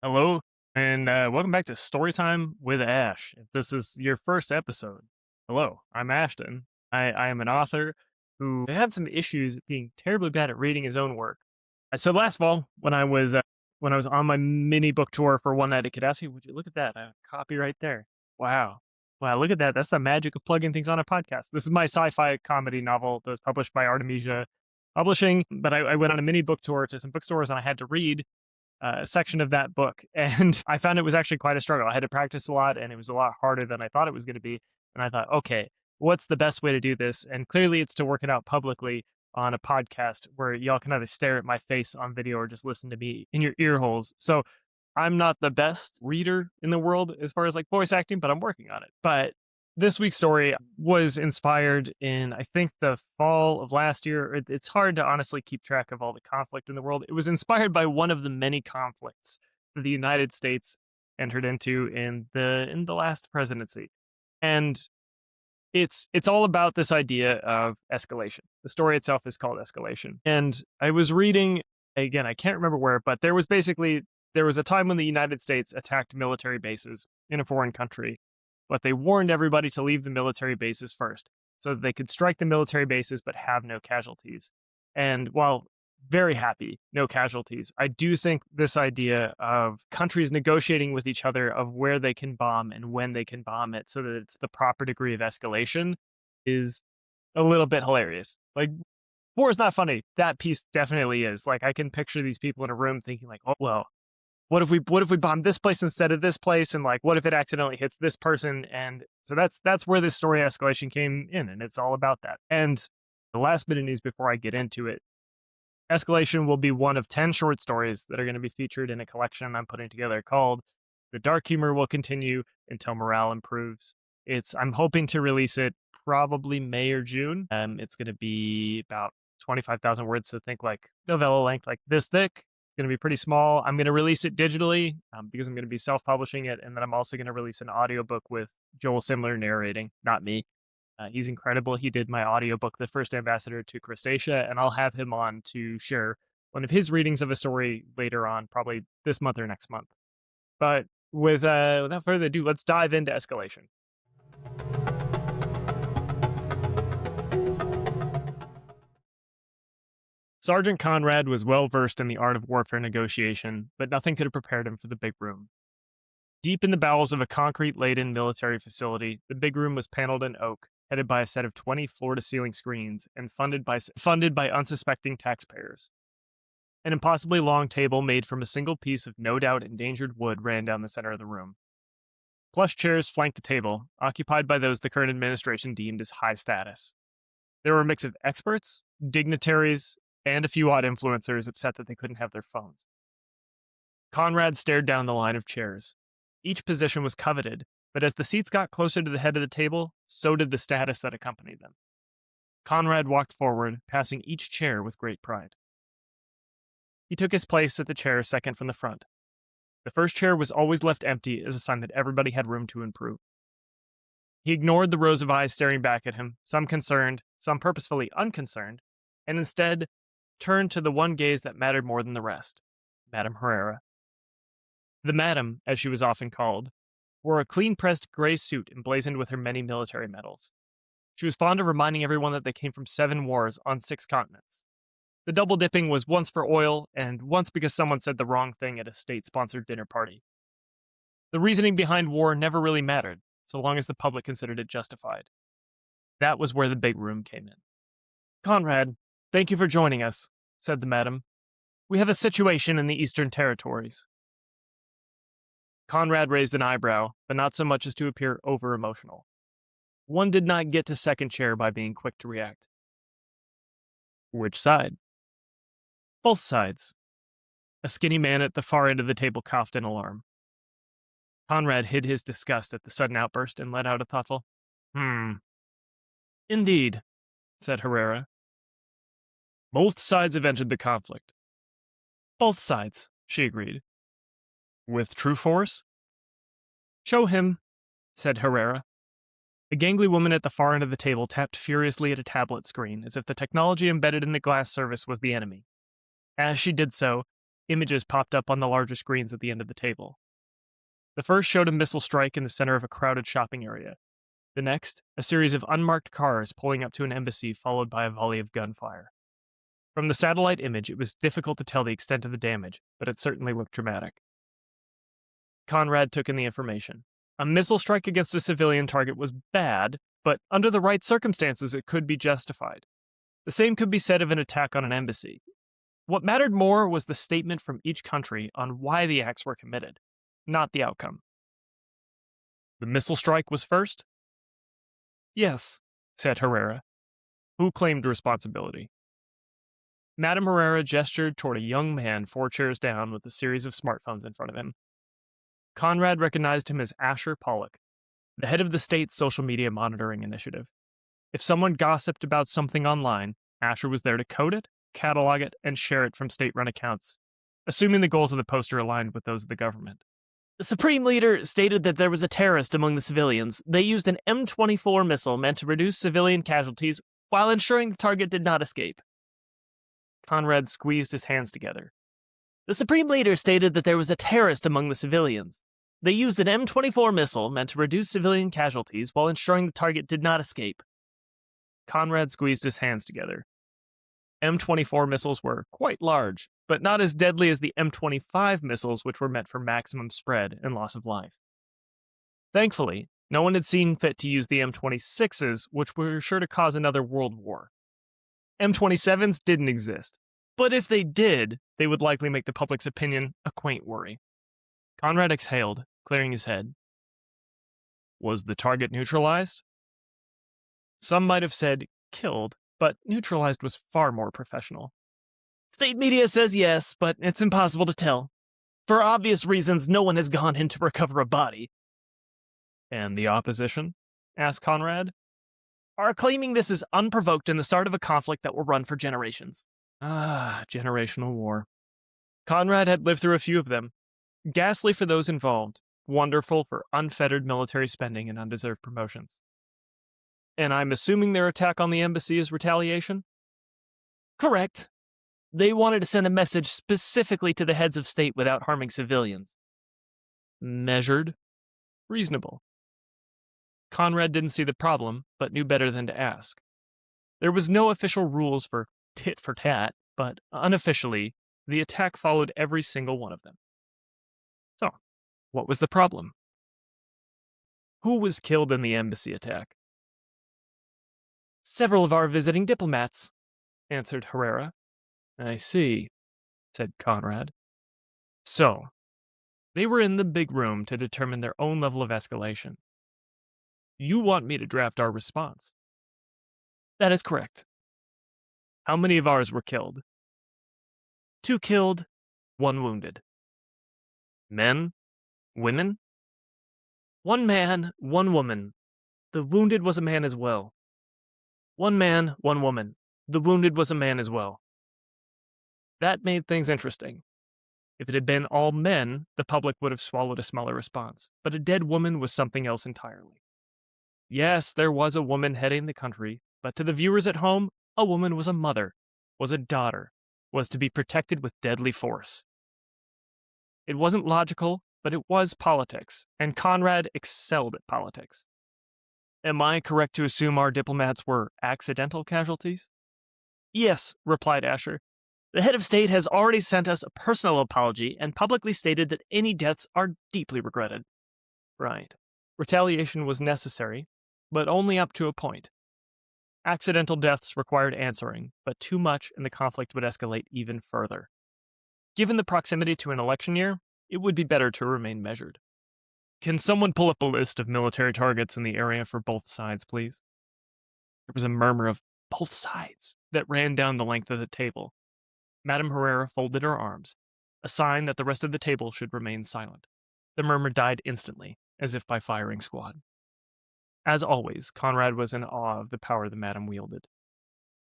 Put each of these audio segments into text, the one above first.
Hello, and welcome back to Storytime with Ash. If this is your first episode, hello, I'm Ashton. I am an author who had some issues being terribly bad at reading his own work. So last fall, when I was on my mini book tour for One Night at Cadassi, would you look at that? A copy right there. Wow. Wow, look at that. That's the magic of plugging things on a podcast. This is my sci-fi comedy novel that was published by Artemisia Publishing, but I went on a mini book tour to some bookstores and I had to read section of that book. And I found it was actually quite a struggle. I had to practice a lot and it was a lot harder than I thought it was going to be. And I thought, okay, what's the best way to do this? And clearly it's to work it out publicly on a podcast where y'all can either stare at my face on video or just listen to me in your ear holes. So I'm not the best reader in the world as far as like voice acting, but I'm working on it. But this week's story was inspired in, I think, the fall of last year. It's hard to honestly keep track of all the conflict in the world. It was inspired by one of the many conflicts that the United States entered into in the last presidency. And it's all about this idea of escalation. The story itself is called Escalation. And I was reading, again, I can't remember where, but there was a time when the United States attacked military bases in a foreign country, but they warned everybody to leave the military bases first so that they could strike the military bases but have no casualties. And while very happy, no casualties, I do think this idea of countries negotiating with each other of where they can bomb and when they can bomb it so that it's the proper degree of escalation is a little bit hilarious. Like, war is not funny. That piece definitely is. Like, I can picture these people in a room thinking like, oh well, what if we bomb this place instead of this place, and like what if it accidentally hits this person? And so that's where this story Escalation came in, and it's all about that. And the last bit of news before I get into it, Escalation will be one of 10 short stories that are going to be featured in a collection I'm putting together called The Dark Humor Will Continue Until Morale Improves. I'm hoping to release it probably May or June. It's going to be about 25,000 words, so think like novella length, like this thick. It's going to be pretty small. I'm going to release it digitally because I'm going to be self-publishing it, and then I'm also going to release an audiobook with Joel Simler narrating, not me. He's incredible. He did my audiobook, The First Ambassador to Crustacea, and I'll have him on to share one of his readings of a story later on, probably this month or next month. But without further ado, let's dive into Escalation. Sergeant Conrad was well versed in the art of warfare negotiation, but nothing could have prepared him for the big room. Deep in the bowels of a concrete-laden military facility, the big room was paneled in oak, headed by a set of 20 floor-to-ceiling screens, and funded by unsuspecting taxpayers. An impossibly long table made from a single piece of no doubt endangered wood ran down the center of the room. Plush chairs flanked the table, occupied by those the current administration deemed as high status. There were a mix of experts, dignitaries, and a few odd influencers upset that they couldn't have their phones. Conrad stared down the line of chairs. Each position was coveted, but as the seats got closer to the head of the table, so did the status that accompanied them. Conrad walked forward, passing each chair with great pride. He took his place at the chair second from the front. The first chair was always left empty as a sign that everybody had room to improve. He ignored the rows of eyes staring back at him, some concerned, some purposefully unconcerned, and instead turned to the one gaze that mattered more than the rest, Madame Herrera. The Madam, as she was often called, wore a clean-pressed gray suit emblazoned with her many military medals. She was fond of reminding everyone that they came from 7 wars on 6 continents. The double dipping was once for oil, and once because someone said the wrong thing at a state-sponsored dinner party. The reasoning behind war never really mattered, so long as the public considered it justified. That was where the big room came in. "Conrad, thank you for joining us," said the Madam. "We have a situation in the Eastern Territories." Conrad raised an eyebrow, but not so much as to appear over-emotional. One did not get to second chair by being quick to react. "Which side?" "Both sides." A skinny man at the far end of the table coughed in alarm. Conrad hid his disgust at the sudden outburst and let out a thoughtful, "Indeed," said Herrera. "Both sides have entered the conflict." "Both sides," she agreed. "With true force?" "Show him," said Herrera. A gangly woman at the far end of the table tapped furiously at a tablet screen as if the technology embedded in the glass surface was the enemy. As she did so, images popped up on the larger screens at the end of the table. The first showed a missile strike in the center of a crowded shopping area. The next, a series of unmarked cars pulling up to an embassy, followed by a volley of gunfire. From the satellite image, it was difficult to tell the extent of the damage, but it certainly looked dramatic. Conrad took in the information. A missile strike against a civilian target was bad, but under the right circumstances, it could be justified. The same could be said of an attack on an embassy. What mattered more was the statement from each country on why the acts were committed, not the outcome. The missile strike was first? Yes, said Herrera. Who claimed responsibility? Madame Herrera gestured toward a young man 4 chairs down with a series of smartphones in front of him. Conrad recognized him as Asher Pollock, the head of the state's social media monitoring initiative. If someone gossiped about something online, Asher was there to code it, catalog it, and share it from state-run accounts, assuming the goals of the poster aligned with those of the government. The Supreme Leader stated that there was a terrorist among the civilians. They used an M24 missile meant to reduce civilian casualties while ensuring the target did not escape. Conrad squeezed his hands together. The Supreme Leader stated that there was a terrorist among the civilians. They used an M24 missile meant to reduce civilian casualties while ensuring the target did not escape. Conrad squeezed his hands together. M24 missiles were quite large, but not as deadly as the M25 missiles, which were meant for maximum spread and loss of life. Thankfully, no one had seen fit to use the M26s, which were sure to cause another world war. M27s didn't exist, but if they did, they would likely make the public's opinion a quaint worry. Conrad exhaled, clearing his head. Was the target neutralized? Some might have said killed, but neutralized was far more professional. State media says yes, but it's impossible to tell. For obvious reasons, no one has gone in to recover a body. And the opposition? Asked Conrad. Are claiming this is unprovoked in the start of a conflict that will run for generations. Generational war. Conrad had lived through a few of them. Ghastly for those involved, wonderful for unfettered military spending and undeserved promotions. And I'm assuming their attack on the embassy is retaliation? Correct. They wanted to send a message specifically to the heads of state without harming civilians. Measured. Reasonable. Conrad didn't see the problem, but knew better than to ask. There was no official rules for tit for tat, but unofficially, the attack followed every single one of them. So, what was the problem? Who was killed in the embassy attack? Several of our visiting diplomats, answered Herrera. I see, said Conrad. So, they were in the big room to determine their own level of escalation. You want me to draft our response? That is correct. How many of ours were killed? 2 killed, 1 wounded. Men? Women? 1 man, 1 woman. The wounded was a man as well. 1 man, 1 woman. The wounded was a man as well. That made things interesting. If it had been all men, the public would have swallowed a smaller response, but a dead woman was something else entirely. Yes, there was a woman heading the country, but to the viewers at home, a woman was a mother, was a daughter, was to be protected with deadly force. It wasn't logical, but it was politics, and Conrad excelled at politics. Am I correct to assume our diplomats were accidental casualties? Yes, replied Asher. The head of state has already sent us a personal apology and publicly stated that any deaths are deeply regretted. Right. Retaliation was necessary, but only up to a point. Accidental deaths required answering, but too much and the conflict would escalate even further. Given the proximity to an election year, it would be better to remain measured. Can someone pull up a list of military targets in the area for both sides, please? There was a murmur of both sides that ran down the length of the table. Madame Herrera folded her arms, a sign that the rest of the table should remain silent. The murmur died instantly, as if by firing squad. As always, Conrad was in awe of the power the madam wielded.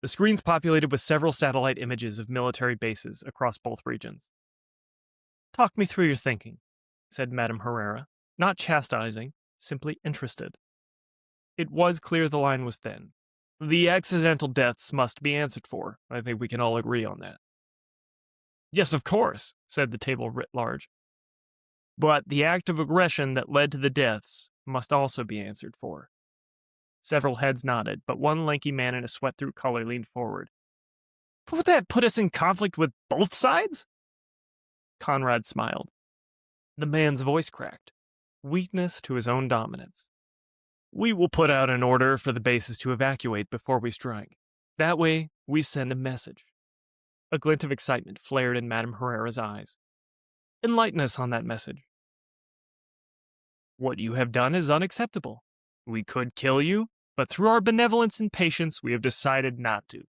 The screens populated with several satellite images of military bases across both regions. Talk me through your thinking, said Madame Herrera, not chastising, simply interested. It was clear the line was thin. The accidental deaths must be answered for. I think we can all agree on that. Yes, of course, said the table writ large. But the act of aggression that led to the deaths must also be answered for. Several heads nodded, but one lanky man in a sweat-through collar leaned forward. Would that put us in conflict with both sides? Conrad smiled. The man's voice cracked. Weakness to his own dominance. We will put out an order for the bases to evacuate before we strike. That way, we send a message. A glint of excitement flared in Madame Herrera's eyes. Enlighten us on that message. What you have done is unacceptable. We could kill you, but through our benevolence and patience, we have decided not to.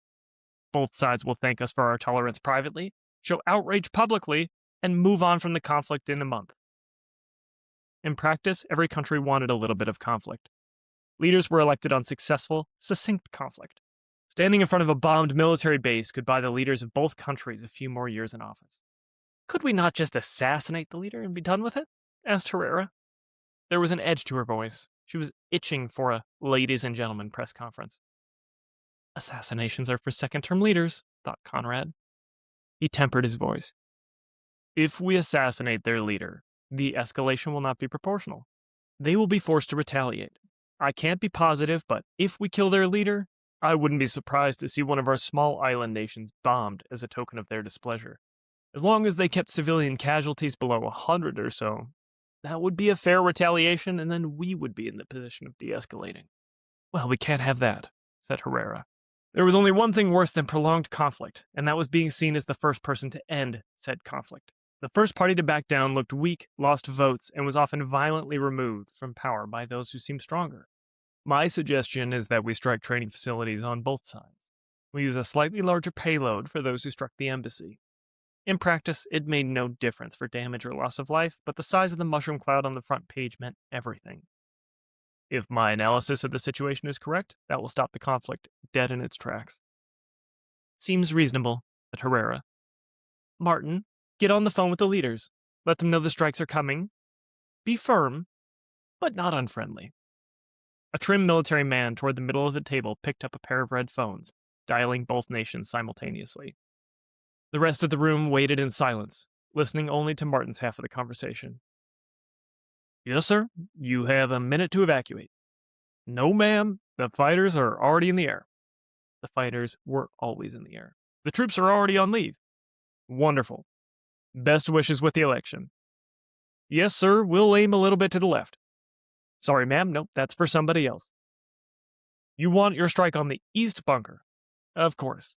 Both sides will thank us for our tolerance privately, show outrage publicly, and move on from the conflict in a month. In practice, every country wanted a little bit of conflict. Leaders were elected on successful, succinct conflict. Standing in front of a bombed military base could buy the leaders of both countries a few more years in office. Could we not just assassinate the leader and be done with it? Asked Herrera. There was an edge to her voice. She was itching for a ladies and gentlemen press conference. Assassinations are for second-term leaders, thought Conrad. He tempered his voice. If we assassinate their leader, the escalation will not be proportional. They will be forced to retaliate. I can't be positive, but if we kill their leader, I wouldn't be surprised to see one of our small island nations bombed as a token of their displeasure. As long as they kept civilian casualties below 100 or so, that would be a fair retaliation, and then we would be in the position of de-escalating. Well, we can't have that, said Herrera. There was only one thing worse than prolonged conflict, and that was being seen as the first person to end said conflict. The first party to back down looked weak, lost votes, and was often violently removed from power by those who seemed stronger. My suggestion is that we strike training facilities on both sides. We use a slightly larger payload for those who struck the embassy. In practice, it made no difference for damage or loss of life, but the size of the mushroom cloud on the front page meant everything. If my analysis of the situation is correct, that will stop the conflict dead in its tracks. Seems reasonable, said Herrera. Martin, get on the phone with the leaders. Let them know the strikes are coming. Be firm, but not unfriendly. A trim military man toward the middle of the table picked up a pair of red phones, dialing both nations simultaneously. The rest of the room waited in silence, listening only to Martin's half of the conversation. Yes, sir. You have a minute to evacuate. No, ma'am. The fighters are already in the air. The fighters were always in the air. The troops are already on leave. Wonderful. Best wishes with the election. Yes, sir. We'll aim a little bit to the left. Sorry, ma'am. Nope, that's for somebody else. You want your strike on the east bunker? Of course.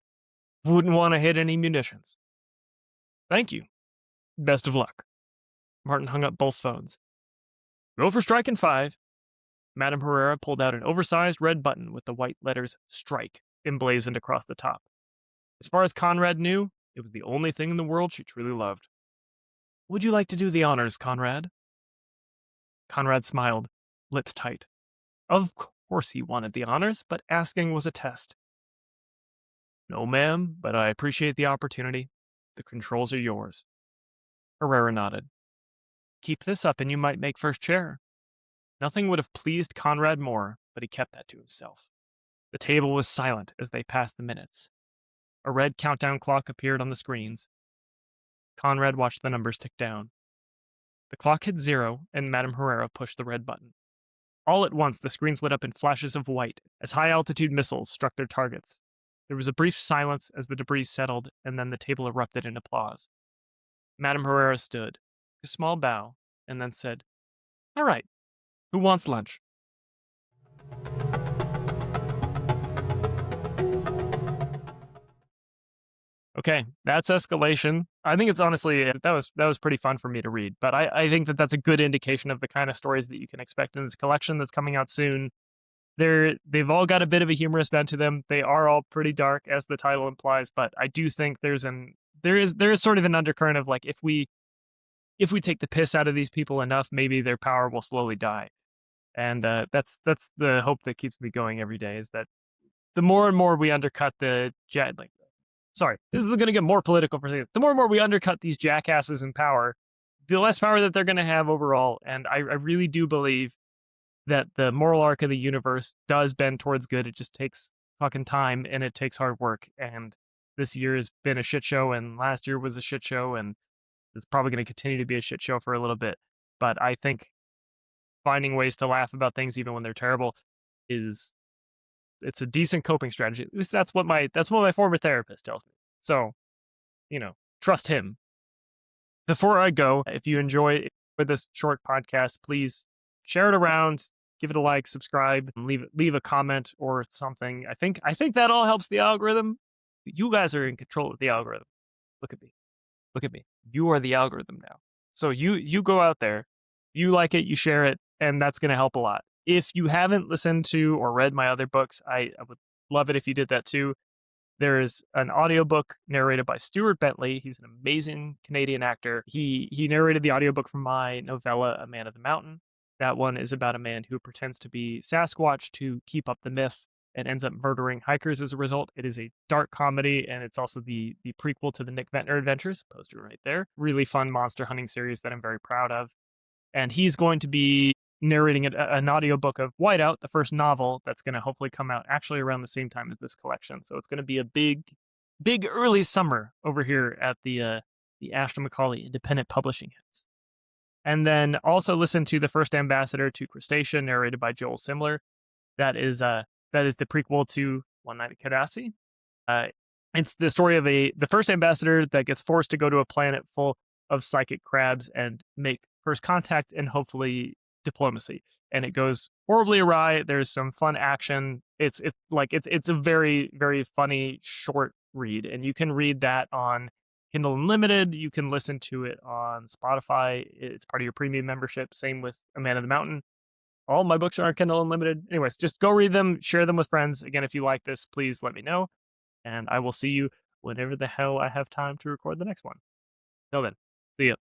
Wouldn't want to hit any munitions. Thank you. Best of luck. Martin hung up both phones. Go for strike in 5. Madame Herrera pulled out an oversized red button with the white letters strike emblazoned across the top. As far as Conrad knew, it was the only thing in the world she truly loved. Would you like to do the honors, Conrad? Conrad smiled, lips tight. Of course he wanted the honors, but asking was a test. No, ma'am, but I appreciate the opportunity. The controls are yours. Herrera nodded. Keep this up and you might make first chair. Nothing would have pleased Conrad more, but he kept that to himself. The table was silent as they passed the minutes. A red countdown clock appeared on the screens. Conrad watched the numbers tick down. The clock hit 0, and Madame Herrera pushed the red button. All at once, the screens lit up in flashes of white as high-altitude missiles struck their targets. There was a brief silence as the debris settled, and then the table erupted in applause. Madame Herrera stood, a small bow, and then said, All right, who wants lunch? Okay, that's Escalation. I think it's honestly, that was pretty fun for me to read, but I think that that's a good indication of the kind of stories that you can expect in this collection that's coming out soon. They've all got a bit of a humorous bent to them. They are all pretty dark, as the title implies, but I do think there is sort of an undercurrent of like if we take the piss out of these people enough, maybe their power will slowly die. And that's the hope that keeps me going every day, is that the more and more we undercut sorry, this is going to get more political for a second. The more and more we undercut these jackasses in power, the less power that they're going to have overall. And I really do believe that the moral arc of the universe does bend towards good. It just takes fucking time and it takes hard work. And this year has been a shit show, and last year was a shit show, and it's probably going to continue to be a shit show for a little bit. But I think finding ways to laugh about things even when they're terrible is it's a decent coping strategy. At least that's what my former therapist tells me. So, trust him. Before I go, if you enjoy this short podcast, please share it around, give it a like, subscribe, and leave a comment or something. I think that all helps the algorithm. You guys are in control of the algorithm. Look at me. Look at me. You are the algorithm now. So you go out there, you like it, you share it, and that's going to help a lot. If you haven't listened to or read my other books, I would love it if you did that too. There is an audiobook narrated by Stuart Bentley. He's an amazing Canadian actor. He narrated the audiobook for my novella, A Man of the Mountain. That one is about a man who pretends to be Sasquatch to keep up the myth and ends up murdering hikers as a result. It is a dark comedy, and it's also the prequel to the Nick Ventnor Adventures, poster right there. Really fun monster hunting series that I'm very proud of. And he's going to be narrating an audiobook of Whiteout, the first novel that's going to hopefully come out actually around the same time as this collection. So it's going to be a big early summer over here at the Ashton Macaulay Independent Publishing House. And then also listen to The First Ambassador to Crustacean, narrated by Joel Simler. That is the prequel to One Night at Kadasi. It's the story of the first ambassador that gets forced to go to a planet full of psychic crabs and make first contact and hopefully diplomacy. And it goes horribly awry. There's some fun action. It's a very, very funny short read, and you can read that on Kindle Unlimited. You can listen to it on Spotify. It's part of your premium membership. Same with A Man of the Mountain. All my books are on Kindle Unlimited. Anyways, just go read them, share them with friends. Again, if you like this, please let me know. And I will see you whenever the hell I have time to record the next one. Till then, see ya.